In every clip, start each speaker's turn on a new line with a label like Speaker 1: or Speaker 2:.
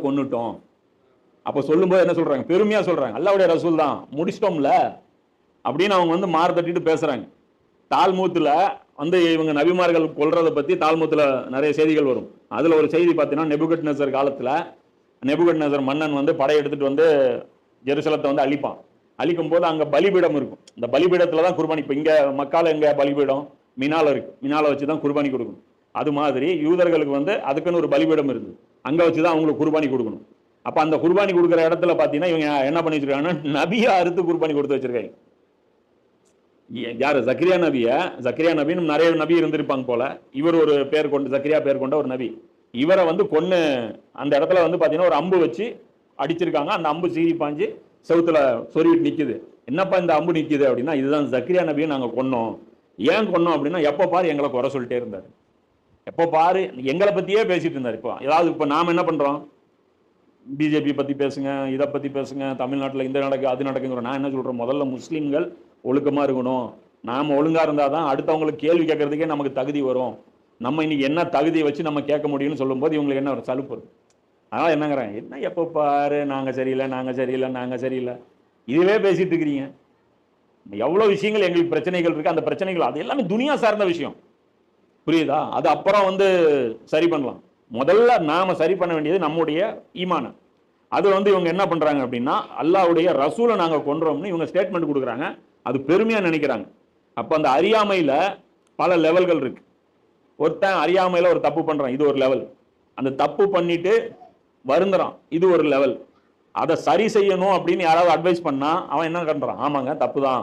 Speaker 1: கொன்னுட்டோம். அப்ப சொல்லும்போது என்ன சொல்றாங்க? பெருமையா சொல்றாங்க, அல்லாஹ்வுடைய ரசூல் தான், முடிச்சிட்டோம்ல அப்படின்னு அவங்க வந்து மாறு தட்டிட்டு பேசுறாங்க. தால்மூத்துல வந்து இவங்க நபிமார்கள் கொல்றதை பத்தி தால்மூத்துல நிறைய செய்திகள் வரும். அதுல ஒரு செய்தி பார்த்தீங்கன்னா, நெபுகட்நெசர் காலத்துல நெபுகட்நெசர் மன்னன் வந்து படையெடுத்துட்டு வந்து ஜெருசலத்தை வந்து அழிப்பான். அழிக்கும் போது அங்க பலிபீடம் இருக்கும். இந்த பலிபீடத்துல தான் குர்பானி. இப்ப இங்க மக்கால எங்க பலிபீடம்? மினால இருக்கு. மினால வச்சுதான் குர்பானி கொடுக்கணும். அது மாதிரி யூதர்களுக்கு வந்து அதுக்குன்னு ஒரு பலிபீடம் இருந்து அங்க வச்சுதான் அவங்களுக்கு குர்பானி கொடுக்கணும். அப்ப அந்த குர்பானி கொடுக்குற இடத்துல பாத்தீங்கன்னா இவங்க என்ன பண்ணி வச்சிருக்காங்கன்னா, நபியா அறுத்து குர்பானி கொடுத்து வச்சிருக்காங்க. யாரு? ஜக்கரியா நபிய. ஜக்கரியா நபின்னு நிறைய நபி இருந்திருப்பாங்க போல. இவர் ஒரு பேர் கொண்டு, ஜக்கரியா பேர் கொண்ட ஒரு நபி. இவரை வந்து கொன்னு அந்த இடத்துல வந்து பாத்தீங்கன்னா ஒரு அம்பு வச்சு அடிச்சிருக்காங்க. அந்த அம்பு சீறி பாஞ்சு செவுத்துல சொருவிட்டு நிக்குது. என்னப்பா இந்த அம்பு நிக்குது அப்படின்னா, இதுதான் ஜக்கரியா நபியை நாங்க கொன்னோம். ஏன் கொன்னோம் அப்படின்னா, எப்ப பாரு எங்களை குறை சொல்லிட்டே இருந்தாரு. எப்ப பாரு எங்களை பத்தியே பேசிட்டு இருந்தாரு. இப்போ ஏதாவது இப்ப நாம என்ன பண்றோம்? பிஜேபி பத்தி பேசுங்க, இதை பத்தி பேசுங்க, தமிழ்நாட்டில் இந்த நடக்கு அது நடக்குங்கிற. நான் என்ன சொல்றேன்? முதல்ல முஸ்லீம்கள் ஒழுக்கமா இருக்கணும். நாம ஒழுங்கா இருந்தாதான் அடுத்தவங்களுக்கு கேள்வி கேட்கறதுக்கே நமக்கு தகுதி வரும். நம்ம இன்னைக்கு என்ன தகுதியை வச்சு நம்ம கேட்க முடியும்னு சொல்லும்போது இவங்களுக்கு என்ன ஒரு சலுப்பு இருக்கு. அதனால என்னங்கிறேன், என்ன எப்ப பாரு நாங்க சரியில்லை, நாங்க சரியில்லை, நாங்க சரியில்லை, இதுவே பேசிட்டு இருக்கிறீங்க. எவ்வளவு விஷயங்கள் எங்களுக்கு பிரச்சனைகள் இருக்கு. அந்த பிரச்சனைகள் அது எல்லாமே துனியா சார்ந்த விஷயம், புரியுதா? அது அப்புறம் வந்து சரி பண்ணலாம். முதல்ல நாம சரி பண்ண வேண்டியது நம்முடைய ஈமான. அது வந்து இவங்க என்ன பண்றாங்க அப்படின்னா, அல்லாஹ்வுடைய ரசூலை நாங்க கொன்றோம்னு இவங்க ஸ்டேட்மெண்ட் கொடுக்குறாங்க. அது பெருமையா நினைக்கிறாங்க. அப்ப அந்த அறியாமையில பல லெவல்கள் இருக்கு. ஒருத்தன் அறியாமையில ஒரு தப்பு பண்றான், இது ஒரு லெவல். அந்த தப்பு பண்ணிட்டு வருந்துறான், இது ஒரு லெவல். அதை சரி செய்யணும் அப்படின்னு யாராவது அட்வைஸ் பண்ணா அவன் என்ன பண்றான்? ஆமாங்க தப்பு தான்,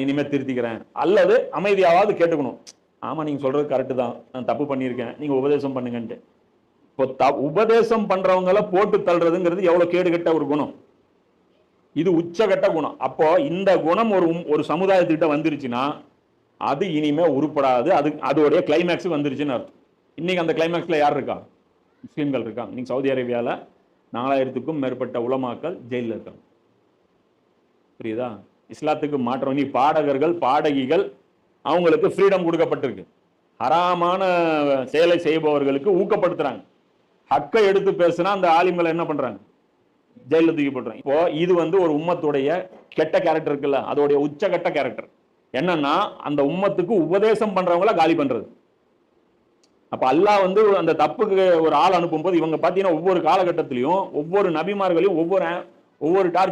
Speaker 1: இனிமே திருத்திக்கிறேன். அல்லது அமைதியாவது கேட்டுக்கணும், ஆமா நீங்க சொல்றது கரெக்டு தான், நான் தப்பு பண்ணியிருக்கேன், நீங்க உபதேசம் பண்ணுங்கன்ட்டு. இப்போ உபதேசம் பண்றவங்களை போட்டு தள்ளுறதுங்கிறது எவ்வளவு கேடுகட்ட ஒரு குணம். இது உச்சகட்ட குணம். அப்போ இந்த குணம் ஒரு சமுதாயத்திட்ட வந்துருச்சுன்னா அது இனிமே உருப்படாது. அது அதோடைய கிளைமேக்ஸ் வந்துருச்சுன்னு அர்த்தம். இன்னைக்கு அந்த கிளைமேக்ஸ்ல யார் இருக்கா? முஸ்லீம்கள் இருக்காங்க. இன்னைக்கு சவுதி அரேபியால 4000க்கும் மேற்பட்ட உலமாக்கள் ஜெயிலில் இருக்காங்க. புரியுதா? இஸ்லாத்துக்கு மாற்றம். நீ பாடகர்கள், பாடகிகள், அவங்களுக்கு ஃப்ரீடம் கொடுக்கப்பட்டிருக்கு. ஹராமான செயலை செய்பவர்களுக்கு ஊக்கப்படுத்துறாங்க. ஹக்கை எடுத்து பேசுனா அந்த ஆலிம்களை என்ன பண்றாங்க? ஜெயில தூக்கி போடுறாங்க. இப்போ இது வந்து ஒரு உம்மத்துடைய கெட்ட கேரக்டர் இருக்குல்ல, அதோடைய உச்சகட்ட கேரக்டர் என்னன்னா, அந்த உம்மத்துக்கு உபதேசம் பண்றவங்கள காலி பண்றது. அப்ப அல்லாஹ் வந்து அந்த தப்புக்கு ஒரு ஆள் அனுப்பும் போது இவங்க பாத்தீங்கன்னா ஒவ்வொரு காலகட்டத்திலையும் ஒவ்வொரு நபிமார்களையும் ஒவ்வொரு டார்ச்சர்